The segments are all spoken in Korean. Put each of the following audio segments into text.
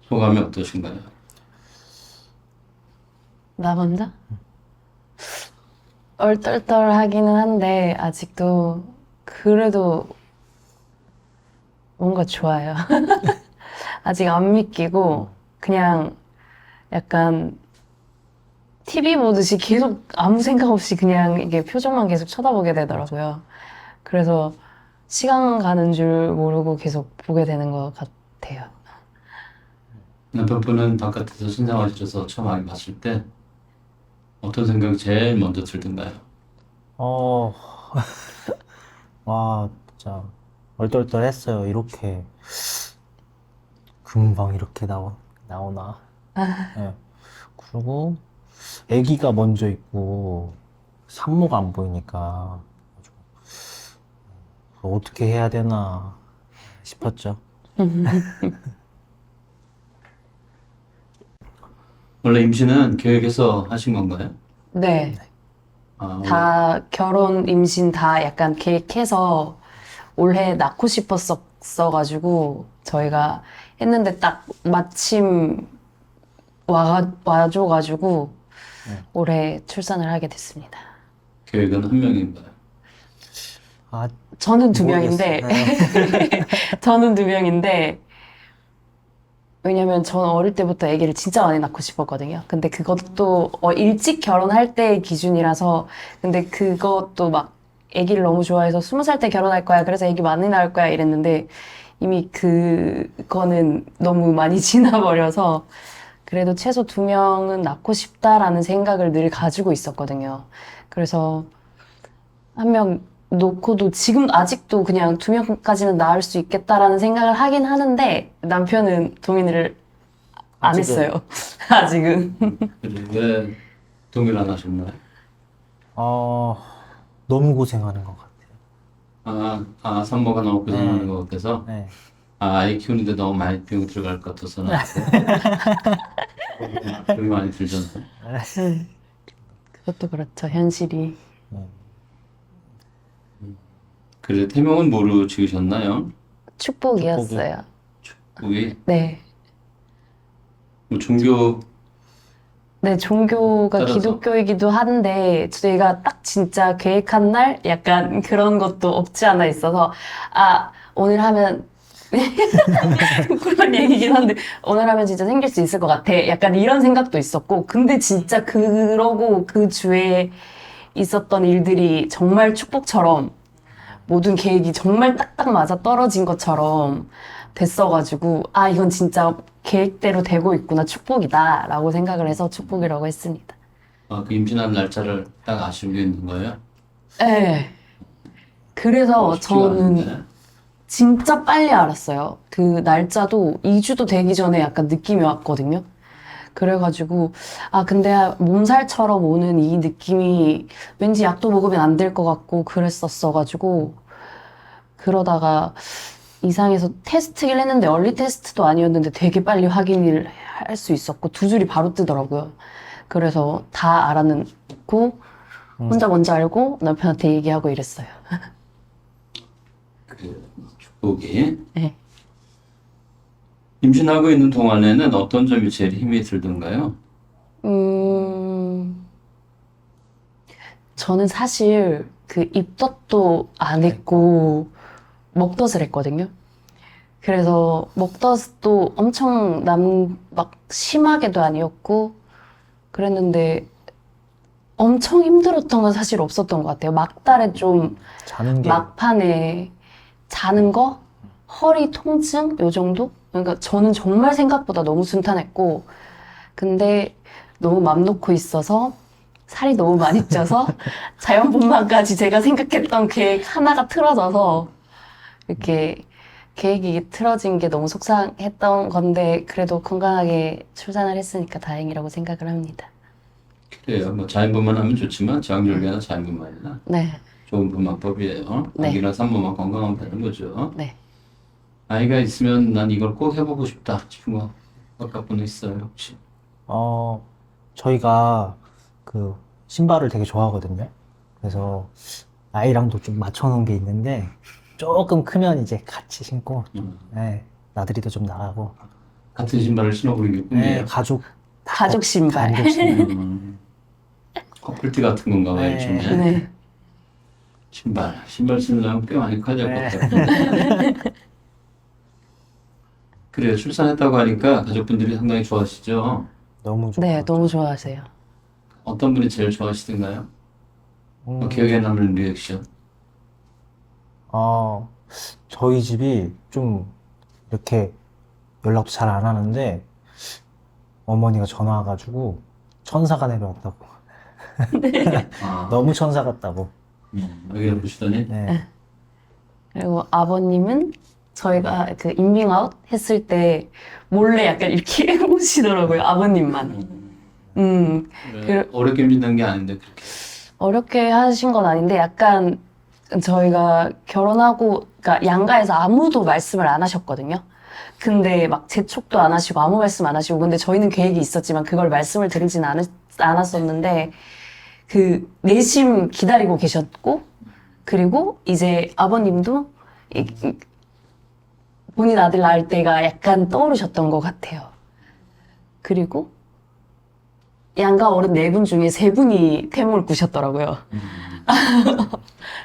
소감이 어떠신가요? 나 먼저? 얼떨떨하기는 한데 아직도 그래도 뭔가 좋아요. 아직 안 믿기고 그냥 약간 TV 보듯이 계속 아무 생각 없이 그냥 이게 표정만 계속 쳐다보게 되더라고요. 그래서 시간 가는 줄 모르고 계속 보게 되는 것 같아요. 남편분은 바깥에서 신생아시켜서 처음 아기 봤을 때 어떤 생각이 제일 먼저 들던가요? 어, 와, 진짜 얼떨떨했어요. 이렇게 금방 이렇게 나오나. 예. 그리고 아기가 먼저 있고 산모가 안 보이니까 어떻게 해야 되나 싶었죠. 원래 임신은 계획해서 하신 건가요? 네. 원래 다 결혼, 임신 다 약간 계획해서 올해 낳고 싶었어가지고 저희가 했는데 딱 마침 와줘가지고 올해 출산을 하게 됐습니다. 계획은 한 명인가요? 아, 저는 두 명인데, 모르겠어요. 저는 두 명인데, 왜냐면 저는 어릴 때부터 아기를 진짜 많이 낳고 싶었거든요. 근데 그것도 일찍 결혼할 때의 기준이라서, 근데 그것도 막 아기를 너무 좋아해서 20살 때 결혼할 거야. 그래서 아기 많이 낳을 거야. 이랬는데 이미 그거는 너무 많이 지나버려서 그래도 최소 2명은 낳고 싶다라는 생각을 늘 가지고 있었거든요. 그래서 한 명 놓고도 지금 아직도 그냥 2명까지는 낳을 수 있겠다라는 생각을 하긴 하는데 남편은 동의를 안 아직은. 했어요. 아직은. 그리고 왜 동의를 안 하셨나요? 어, 너무 고생하는 것 같아요. 산모가 너무 고생하는 네. 것 같아서 네. 아이 키우는데 너무 많이 비용 들어갈 것 같아서는 돈이 많이 들잖아요. 그것도 그렇죠. 현실이. 그래 태명은 뭐로 지으셨나요? 축복이었어요. 거기 네. 뭐 종교 네, 종교가 따라서. 기독교이기도 한데, 저희가 딱 진짜 계획한 날 약간 그런 것도 없지 않아 있어서, 오늘 하면, 그런 얘기긴 한데, 오늘 하면 진짜 생길 수 있을 것 같아. 약간 이런 생각도 있었고, 근데 진짜 그러고 그 주에 있었던 일들이 정말 축복처럼, 모든 계획이 정말 딱딱 맞아 떨어진 것처럼 됐어가지고, 이건 진짜 계획대로 되고 있구나, 축복이다, 라고 생각을 해서 축복이라고 했습니다. 그 임신한 날짜를 딱 아시고 있는 거예요? 네. 그래서 쉽지가 저는 않은데. 진짜 빨리 알았어요. 그 날짜도 2주도 되기 전에 약간 느낌이 왔거든요. 그래가지고, 근데 몸살처럼 오는 이 느낌이 왠지 약도 먹으면 안 될 것 같고 그랬었어가지고, 그러다가 이상해서 테스트를 했는데 얼리 테스트도 아니었는데 되게 빨리 확인을 할 수 있었고 2줄이 바로 뜨더라고요. 그래서 다 알아놓고 혼자 먼저 알고 남편한테 얘기하고 이랬어요. 그 축복이 네. 임신하고 있는 동안에는 어떤 점이 제일 힘이 들던가요? 저는 사실 그 입덧도 안 했고 먹덧을 했거든요. 그래서 먹덧도 엄청 막 심하게도 아니었고 그랬는데 엄청 힘들었던 건 사실 없었던 것 같아요. 막달에 좀 자는 게 막판에 자는 거? 허리 통증? 요 정도? 그러니까 저는 정말 생각보다 너무 순탄했고 근데 너무 맘 놓고 있어서 살이 너무 많이 쪄서 자연분만까지 제가 생각했던 계획 하나가 틀어져서 이렇게 계획이 틀어진 게 너무 속상했던 건데 그래도 건강하게 출산을 했으니까 다행이라고 생각을 합니다. 그래요. 뭐 자연분만 하면 좋지만 제왕절개나 자연분만이나 네, 좋은 분만법이에요. 네. 아기나 산모만 건강하면 되는 거죠. 네. 아이가 있으면 난 이걸 꼭 해보고 싶다 싶은 거 아까분 있어요 혹시? 저희가 그 신발을 되게 좋아하거든요. 그래서 아이랑도 좀 맞춰놓은 게 있는데 조금 크면 이제 같이 신고 네, 나들이도 좀 나가고 같은 신발을 신어보는 게 네, 꿈이에요. 가족 신발. 가족 신발. 커플티 같은 건가 봐요, 네. 요즘에. 네. 신발 신으려면 꽤 많이 커야 될 것 네. 같아요. 그래요, 출산했다고 하니까 가족분들이 상당히 좋아하시죠? 너무 좋고 네, 너무 좋아하세요. 어떤 분이 제일 좋아하시던가요? 음, 기억에 남는 리액션. 저희 집이 좀 이렇게 연락도 잘 안 하는데 어머니가 전화 와가지고 천사가 내려왔다고 아, 너무 천사 같다고 여기를 보시더니, 네. 그리고 아버님은 저희가 그 인밍아웃 했을 때 몰래 약간 이렇게 해보시더라고요. 아버님만. 어렵게 믿는 게 아닌데, 그렇게. 어렵게 하신 건 아닌데 약간 저희가 결혼하고 그러니까 양가에서 아무도 말씀을 안 하셨거든요. 근데 막 재촉도 안 하시고 아무 말씀 안 하시고 근데 저희는 계획이 있었지만 그걸 말씀을 드리진 않았었는데 그 내심 기다리고 계셨고 그리고 이제 아버님도 본인 아들 낳을 때가 약간 떠오르셨던 것 같아요. 그리고 양가 어른 4분 중에 3분이 태몽을 꾸셨더라고요.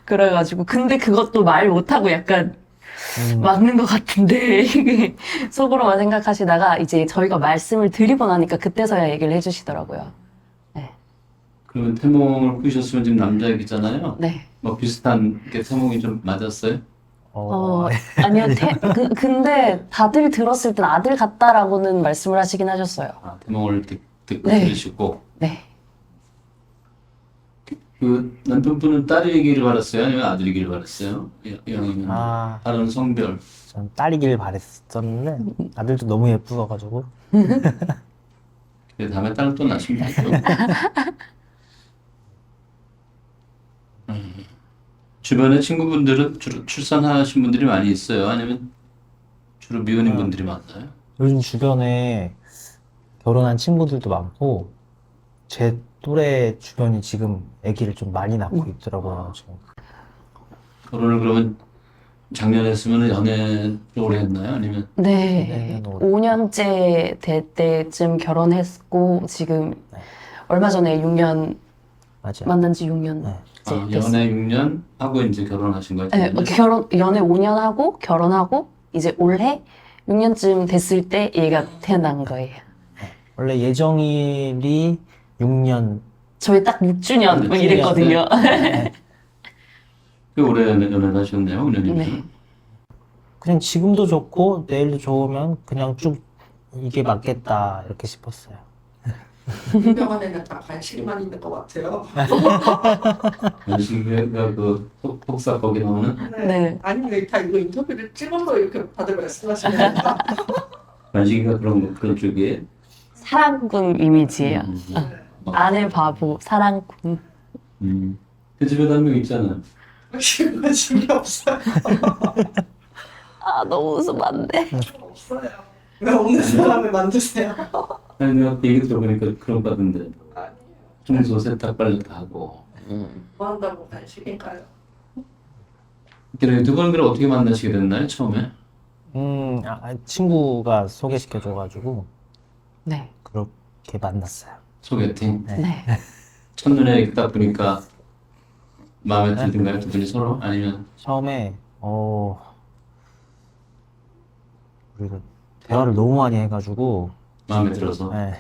그래가지고 근데 그것도 말 못하고 약간 맞는 것 같은데 이게 속으로만 생각하시다가 이제 저희가 말씀을 드리고 나니까 그때서야 얘기를 해주시더라고요. 그러면 태몽을 꾸셨으면 지금 남자애기잖아요. 네. 뭐 비슷한 게 태몽이 좀 맞았어요? 아니요. 근데 다들 들었을 땐 아들 같다라고는 말씀을 하시긴 하셨어요. 아, 태몽을 듣고 네. 들으시고. 네. 그 남편분은 딸이기를 바랐어요? 아니면 아들이기를 바랐어요? 이왕이면 다른 성별. 전 딸이길 바랬었는데 아들도 너무 예쁘어가지고 그래, 다음에 딸 또 낳으시면 되죠. 주변에 친구분들은 주로 출산하신 분들이 많이 있어요? 아니면 주로 미혼인 분들이 많나요? 요즘 주변에 결혼한 친구들도 많고 제 또래 주변이 지금 아기를 좀 많이 낳고 있더라고요. 지금. 결혼을 그러면 작년에 했으면 연애 오래 했나요? 아니면 네. 5년째 될 때쯤 결혼했고 지금 얼마 전에 6년 맞아요. 만난 지 6년째 네. 됐어요. 연애 6년 하고 이제 결혼하신 거예요? 네, 연애 5년 하고 결혼하고 이제 올해 6년쯤 됐을 때 얘가 태어난 거예요. 원래 예정일이 6년 저희 딱 6주년 뭐 이랬거든요. 꽤 오래 연애를 하셨네요, 5년이면. 네. 그냥 지금도 좋고 내일도 좋으면 그냥 쭉 이게 맞겠다 이렇게 싶었어요. 유명한애는 다 관심만 있는 것 같아요. 관식이가 그 폭사 거기 나오는 네. 아니 왜 다 이거 인터뷰를 찍어서 이렇게 다들 말씀하시는 거야? 관식이가 그런 쪽이에요? 사랑꾼 이미지예요. 아내 바보, 사랑꾼. 그 집에도 한 명 있잖아요. 관심이 없어요. 아, 너무 웃으면 안 돼. 없어요. 왜 없는 사람을 만드세요? 아니 내가 얘기 들어보니까 그런 거 같은데 아니에요. 청소 세탁 빨래 다 하고. 뭐 한다고 관심인가요? 그래, 두 분은 그럼 어떻게 만나시게 됐나요, 처음에? 친구가 소개시켜줘가지고 네. 그렇게 만났어요. 소개팅. 네. 첫눈에 딱 보니까 마음에 들던가요, 두 분이 서로? 아니면 처음에 우리가 대화를 너무 많이 해가지고 마음에 들어서? 네.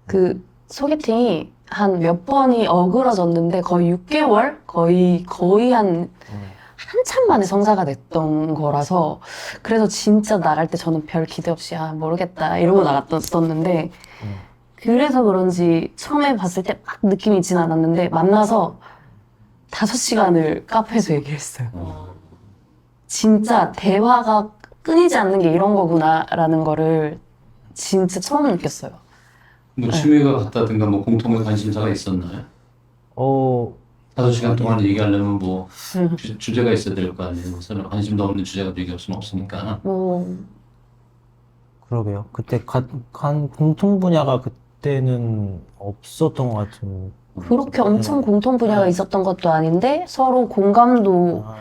그 소개팅이 한 몇 번이 어그러졌는데 거의 6개월? 거의 한참 만에 성사가 됐던 거라서 그래서 진짜 나갈 때 저는 별 기대 없이 모르겠다 이러고 나갔었는데 그래서 그런지 처음에 봤을 때 막 느낌이 있진 않았는데 만나서 5시간을 카페에서 얘기했어요. 진짜 대화가 끊이지 않는 게 이런 거구나라는 거를 진짜 처음 느꼈어요. 뭐 취미가 같다든가 뭐 공통의 관심사가 있었나요? 5시간 동안 얘기하려면 뭐 주제가 있어야 될 거 아니에요. 서로 관심도 없는 주제가 얘기 없으면 없으니까. 그러게요. 그때 간 공통 분야가 그때는 없었던 것 같은. 그렇게 엄청 공통 분야가 있었던 것도 아닌데 서로 공감도 아,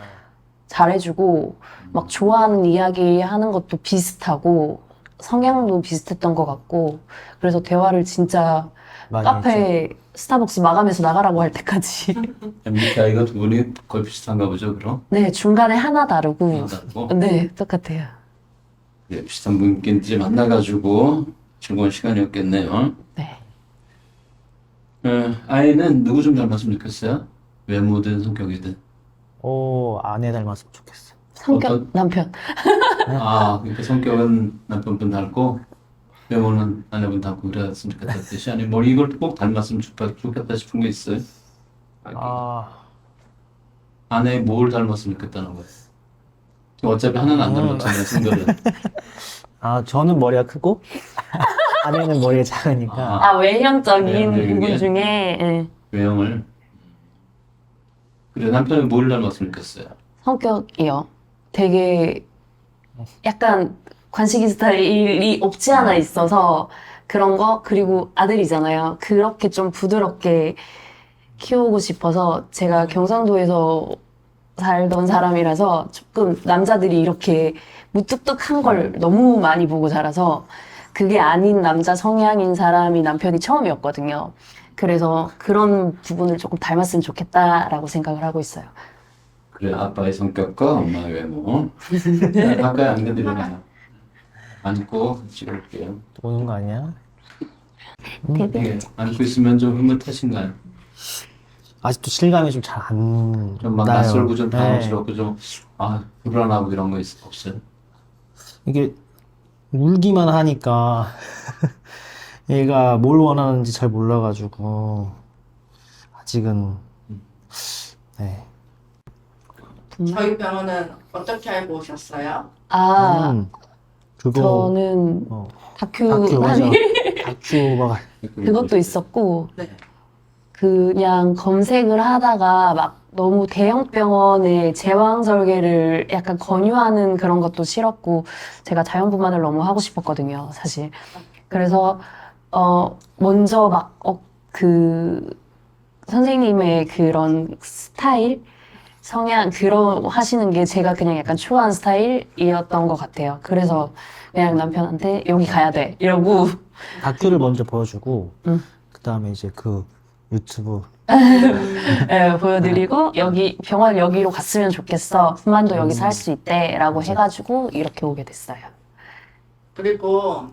잘해주고 막 좋아하는 이야기 하는 것도 비슷하고 성향도 비슷했던 것 같고 그래서 대화를 진짜 많이 했죠. 카페 스타벅스 마감해서 나가라고 할 때까지 MBTI가 두 분이 거의 비슷한가 보죠, 그럼? 네 중간에 하나 다르고 다르고 네 똑같아요. 네, 비슷한 분끼리 만나가지고 즐거운 시간이었겠네요. 네. 아이는 누구 좀 닮았으면 좋겠어요? 외모든 성격이든. 아내 닮았으면 좋겠어. 성격 어떤- 남편 아, 그러니까 성격은 남편분 닮고 외모는 아내분 닮고 그랬으면 좋겠다는 뜻이 아니면 뭐 이걸 꼭 닮았으면 좋겠다 싶은 게 있어요? 아, 아내 뭘 닮았으면 좋겠다는 거예요? 어차피 하나는 안 닮았잖아요, 성별은. 저는 머리가 크고 아내는 머리가 작으니까 아 외형적인 외형적인 부분 게? 중에 예. 외형을. 그래, 남편이 뭘 닮았으면 좋겠어요? 성격이요. 되게 약간 관식이 스타일이 없지 않아 있어서 그런 거 그리고 아들이잖아요. 그렇게 좀 부드럽게 키우고 싶어서 제가 경상도에서 살던 사람이라서 조금 남자들이 이렇게 무뚝뚝한 걸 너무 많이 보고 자라서 그게 아닌 남자 성향인 사람이 남편이 처음이었거든요. 그래서 그런 부분을 조금 닮았으면 좋겠다라고 생각을 하고 있어요. 그래, 아빠의 성격과 엄마의 외모. 네, 가까이 앉아드려요. 앉고 찍을게요. 또 오는 거 아니야? 이게 앉고 있으면 좀 흐뭇하신가요? 아직도 실감이 좀 잘 안 좀 막 나요. 낯설고 좀 네. 당황스럽고 좀, 불안하고 이런 거 없어요? 이게 울기만 하니까 얘가 뭘 원하는지 잘 몰라가지고 아직은 네. 저희 병원은 어떻게 알고 오셨어요? 그거 저는 어, 다큐 다큐 맞아. 하니 다큐 막 그것도 있었고 네. 그냥 검색을 하다가 막 너무 대형 병원에 제왕 설계를 약간 권유하는 그런 것도 싫었고 제가 자연분만을 너무 하고 싶었거든요, 사실. 그래서 먼저 막 그 선생님의 그런 스타일, 성향 그런 하시는 게 제가 그냥 약간 좋아하는 스타일이었던 것 같아요. 그래서 그냥 남편한테 여기 가야 돼 이러고 다큐를 먼저 보여주고 응. 그 다음에 이제 그 유튜브 예, 보여드리고 여기 병원 여기로 갔으면 좋겠어. 분만도 여기서 할 수 있대라고 해가지고 이렇게 오게 됐어요. 그리고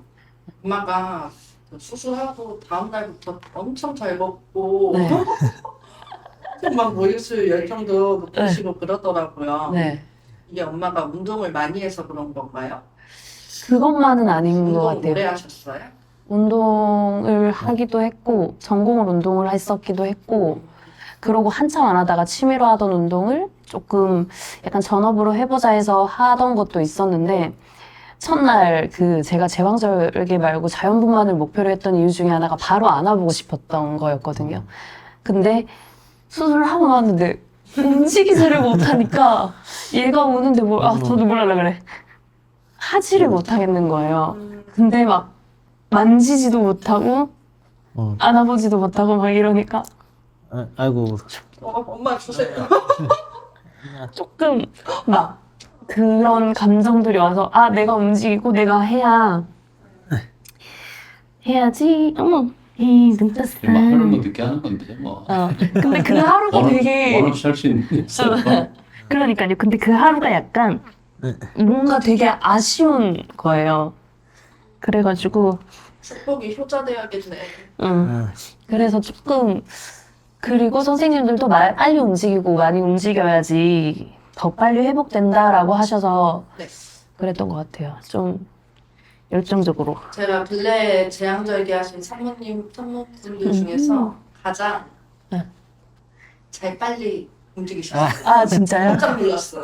엄마가 그 수술하고 다음 날부터 엄청 잘 먹고 네. 막 머리숱 열정도 높으시고 그러더라고요. 네. 이게 엄마가 운동을 많이 해서 그런 건가요? 그것만은 아닌 것 운동 같아요. 오래 하셨어요? 운동을 하기도 했고 전공을 운동을 했었기도 했고 그러고 한참 안 하다가 취미로 하던 운동을 조금 약간 전업으로 해보자 해서 하던 것도 있었는데 첫날 그 제가 제왕절개 말고 자연분만을 목표로 했던 이유 중에 하나가 바로 안아보고 싶었던 거였거든요. 근데 수술을 하고 나왔는데 움직이지를 못하니까 얘가 오는데 저도 몰라 그래. 하지를 못하겠는 거예요. 근데 막 만지지도 못하고 응. 안아보지도 못하고 막 이러니까 아이고 엄마 주세요. 조금 막 그런 감정들이 와서 내가 움직이고 내가 해야지 눈 떴어. 막 하는 거 늦게 하는 건데, 뭐. 근데 그 하루가 되게 원없이 할 수 있는 게 있어요. 그러니까요. 근데 그 하루가 약간 뭔가 되게 아쉬운 거예요. 그래가지고 축복이 효자돼야겠네. 응. 그래서 조금 그리고 선생님들도 빨리 움직이고 많이 움직여야지 더 빨리 회복된다라고 하셔서 네. 그랬던 것 같아요. 좀 열정적으로. 제가 근래 제왕절개 하신 산모분들 중에서 가장 네. 잘 빨리 움직이셨어요. 아 진짜요? 깜짝 놀랐어요.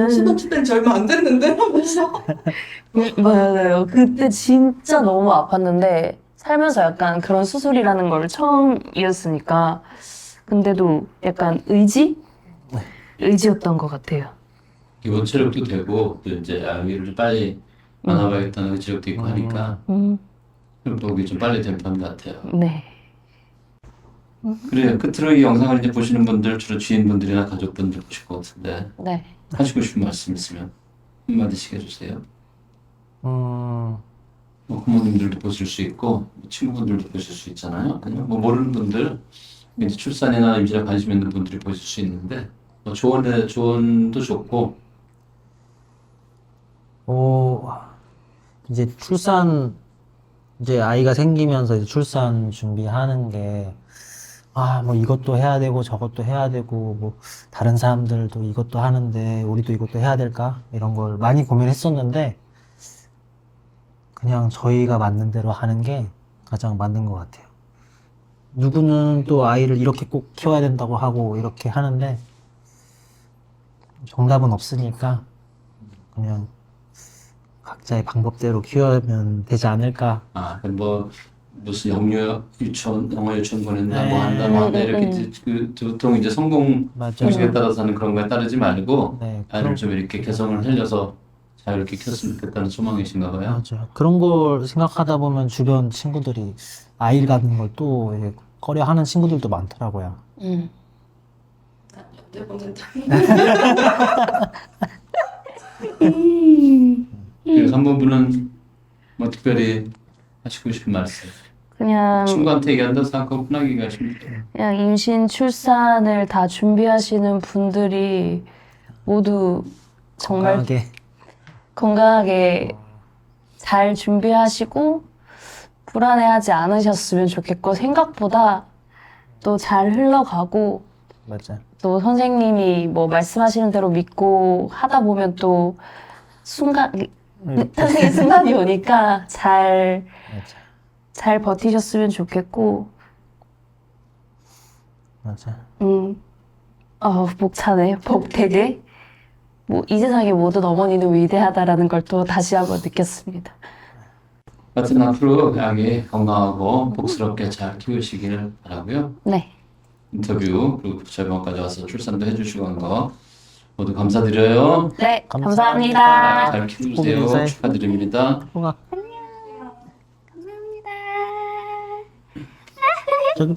수동치 때는 지 얼마 안 됐는데 하면서 맞아요. 그때 진짜 너무 아팠는데 살면서 약간 그런 수술이라는 걸 처음이었으니까 근데도 약간 의지였던 것 같아요. 기본 체력도 되고, 또 이제 아기를 좀 빨리 안아봐야겠다는 의지력도 있고 하니까, 음, 회복이 좀 빨리 된 편 같아요. 네. 그래요. 끝으로 이 영상을 이제 보시는 분들 주로 지인분들이나 가족분들 보실 것 같은데 네. 하시고 싶은 말씀 있으면 한마디씩 해주세요. 뭐 부모님들도 보실 수 있고 친구분들도 보실 수 있잖아요. 아니면 뭐 모르는 분들 이제 출산이나 임신에 관심 있는 분들이 보실 수 있는데 뭐 조언도 좋고 이제 이제 아이가 생기면서 이제 출산 준비하는 게, 뭐 이것도 해야 되고 저것도 해야 되고, 뭐 다른 사람들도 이것도 하는데 우리도 이것도 해야 될까? 이런 걸 많이 고민했었는데, 그냥 저희가 맞는 대로 하는 게 가장 맞는 것 같아요. 누구는 또 아이를 이렇게 꼭 키워야 된다고 하고 이렇게 하는데, 정답은 없으니까, 그냥 각자의 방법대로 키우면 되지 않을까. 뭐 무슨 영어 유치원 보낸다 뭐 한다 뭐 한다 이렇게 그 보통 이제 성공 맞아요. 공식에 따라서 하는 그런 거에 따르지 말고 네, 아이를 좀 이렇게 개성을 살려서 자유롭게 켰으면 좋겠다는 소망이신가 봐요. 맞아요. 그런 걸 생각하다 보면 주변 친구들이 아이를 갖는 걸 또 꺼려 하는 친구들도 많더라고요. 음. 난 연대 보낸다. 그래서 한 부분은 뭐 특별히 하시고 싶은 말씀. 그냥 친구한테 얘기한다 생각하고 편하게 얘기하십니까? 그냥 임신, 출산을 다 준비하시는 분들이 모두 정말 건강하게. 건강하게 잘 준비하시고 불안해하지 않으셨으면 좋겠고 생각보다 또 잘 흘러가고 맞아요. 또 선생님이 뭐 말씀하시는 대로 믿고 하다 보면 또 선생님 순간이 오니까 잘 맞아요. 버티셨으면 좋겠고 맞아요. 벅차네 벅되게 뭐 이 세상의 모든 어머니는 위대하다라는 걸 또 다시 한번 느꼈습니다. 하여튼 앞으로 아기 건강하고 복스럽게 잘 키우시길 바라고요. 네. 인터뷰 그리고 저희 병원까지 와서 출산도 해주시고 한 거 모두 감사드려요. 네, 감사합니다. 감사합니다. 잘 키우세요. 인사해. 축하드립니다. 통화. 감사합니다. 저기